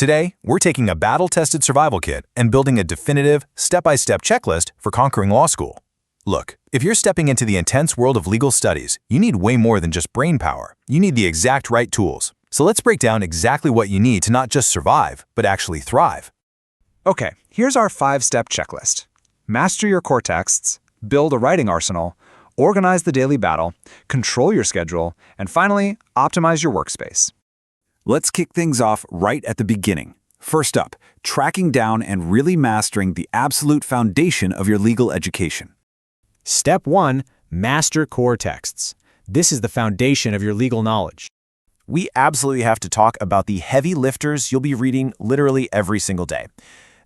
Today, we're taking a battle-tested survival kit and building a definitive, step-by-step checklist for conquering law school. Look, if you're stepping into the intense world of legal studies, you need way more than just brain power. You need the exact right tools. So let's break down exactly what you need to not just survive, but actually thrive. Okay, here's our 5-step checklist. Master your core texts, build a writing arsenal, organize the daily battle, control your schedule, and finally, optimize your workspace. Let's kick things off right at the beginning. First up, tracking down and really mastering the absolute foundation of your legal education. Step 1. Master core texts. This is the foundation of your legal knowledge. We absolutely have to talk about the heavy lifters you'll be reading literally every single day.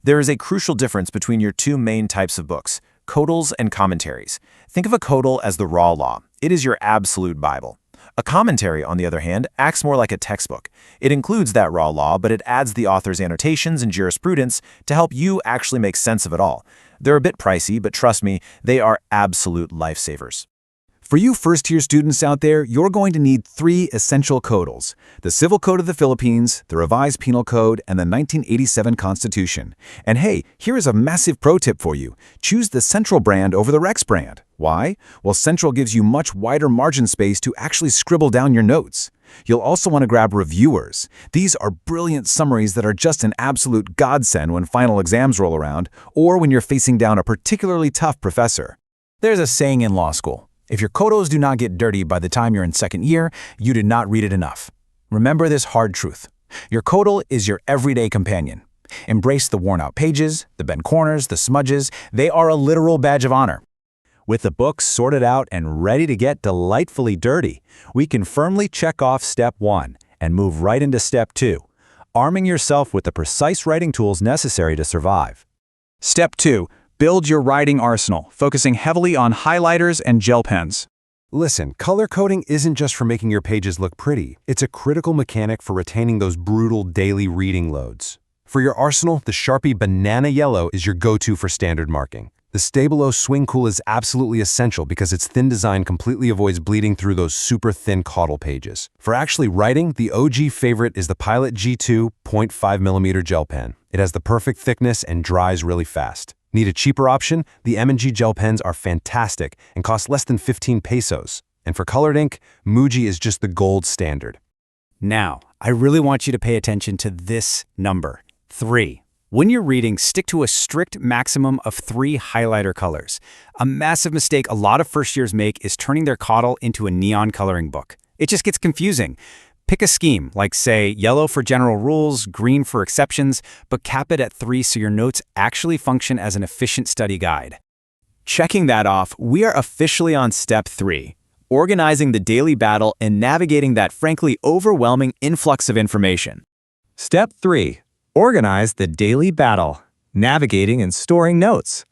There is a crucial difference between your two main types of books, codals and commentaries. Think of a codal as the raw law. It is your absolute Bible. A commentary, on the other hand, acts more like a textbook. It includes that raw law, but it adds the author's annotations and jurisprudence to help you actually make sense of it all. They're a bit pricey, but trust me, they are absolute lifesavers. For you first-year students out there, you're going to need 3 essential codals: the Civil Code of the Philippines, the Revised Penal Code, and the 1987 Constitution. And hey, here is a massive pro tip for you. Choose the Central brand over the Rex brand. Why? Well, Central gives you much wider margin space to actually scribble down your notes. You'll also want to grab reviewers. These are brilliant summaries that are just an absolute godsend when final exams roll around, or when you're facing down a particularly tough professor. There's a saying in law school: if your codals do not get dirty by the time you're in second year, you did not read it enough. Remember this hard truth. Your codal is your everyday companion. Embrace the worn-out pages, the bent corners, the smudges. They are a literal badge of honor. With the book sorted out and ready to get delightfully dirty, we can firmly check off Step 1 and move right into Step 2, arming yourself with the precise writing tools necessary to survive. Step 2. Build your writing arsenal, focusing heavily on highlighters and gel pens. Listen, color coding isn't just for making your pages look pretty. It's a critical mechanic for retaining those brutal daily reading loads. For your arsenal, the Sharpie Banana Yellow is your go-to for standard marking. The Stabilo Swing Cool is absolutely essential because its thin design completely avoids bleeding through those super thin Codal pages. For actually writing, the OG favorite is the Pilot G2 0.5mm gel pen. It has the perfect thickness and dries really fast. Need a cheaper option? The M&G gel pens are fantastic and cost less than 15 pesos. And for colored ink, Muji is just the gold standard. Now, I really want you to pay attention to this number, 3. When you're reading, stick to a strict maximum of 3 highlighter colors. A massive mistake a lot of first years make is turning their Codal into a neon coloring book. It just gets confusing. Pick a scheme, like say yellow for general rules, green for exceptions, but cap it at 3 so your notes actually function as an efficient study guide. Checking that off, we are officially on Step 3, organizing the daily battle and navigating that frankly overwhelming influx of information. Step 3. Organize the daily battle, navigating and storing notes.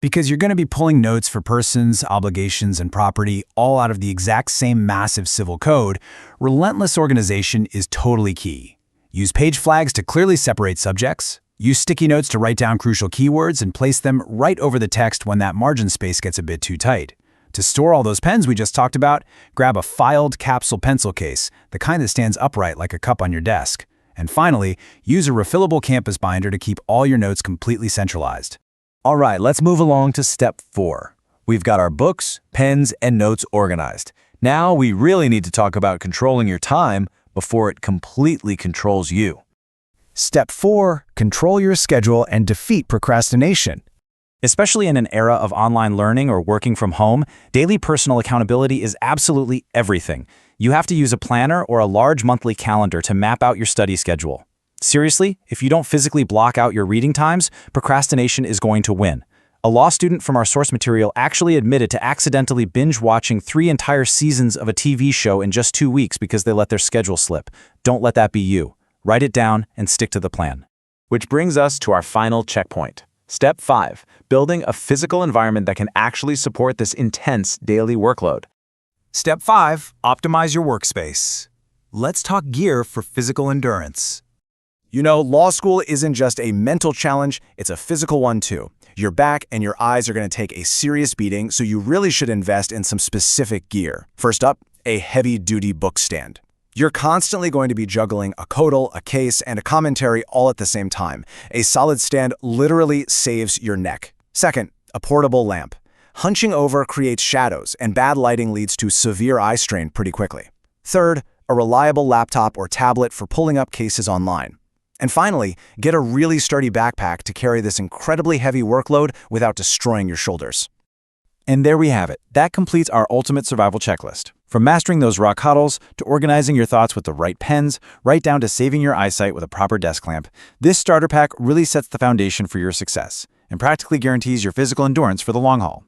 Because you're going to be pulling notes for persons, obligations, and property all out of the exact same massive civil code, relentless organization is totally key. Use page flags to clearly separate subjects. Use sticky notes to write down crucial keywords and place them right over the text when that margin space gets a bit too tight. To store all those pens we just talked about, grab a filed capsule pencil case, the kind that stands upright like a cup on your desk. And finally, use a refillable campus binder to keep all your notes completely centralized. All right, let's move along to Step 4. We've got our books, pens, and notes organized. Now we really need to talk about controlling your time before it completely controls you. Step 4. Control your schedule and defeat procrastination. Especially in an era of online learning or working from home, daily personal accountability is absolutely everything. You have to use a planner or a large monthly calendar to map out your study schedule. Seriously, if you don't physically block out your reading times, procrastination is going to win. A law student from our source material actually admitted to accidentally binge-watching 3 entire seasons of a TV show in just 2 weeks because they let their schedule slip. Don't let that be you. Write it down and stick to the plan. Which brings us to our final checkpoint. Step 5. Building a physical environment that can actually support this intense daily workload. Step 5. Optimize your workspace. Let's talk gear for physical endurance. You know, law school isn't just a mental challenge, it's a physical one too. Your back and your eyes are going to take a serious beating, so you really should invest in some specific gear. First up, a heavy-duty book stand. You're constantly going to be juggling a codal, a case, and a commentary all at the same time. A solid stand literally saves your neck. Second, a portable lamp. Hunching over creates shadows, and bad lighting leads to severe eye strain pretty quickly. Third, a reliable laptop or tablet for pulling up cases online. And finally, get a really sturdy backpack to carry this incredibly heavy workload without destroying your shoulders. And there we have it. That completes our ultimate survival checklist. From mastering those raw codals, to organizing your thoughts with the right pens, right down to saving your eyesight with a proper desk lamp, this starter pack really sets the foundation for your success and practically guarantees your physical endurance for the long haul.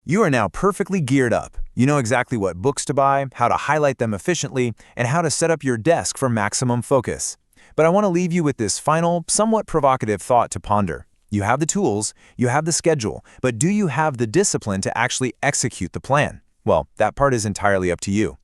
You are now perfectly geared up. You know exactly what books to buy, how to highlight them efficiently, and how to set up your desk for maximum focus. But I want to leave you with this final, somewhat provocative thought to ponder. You have the tools, you have the schedule, but do you have the discipline to actually execute the plan? Well, that part is entirely up to you.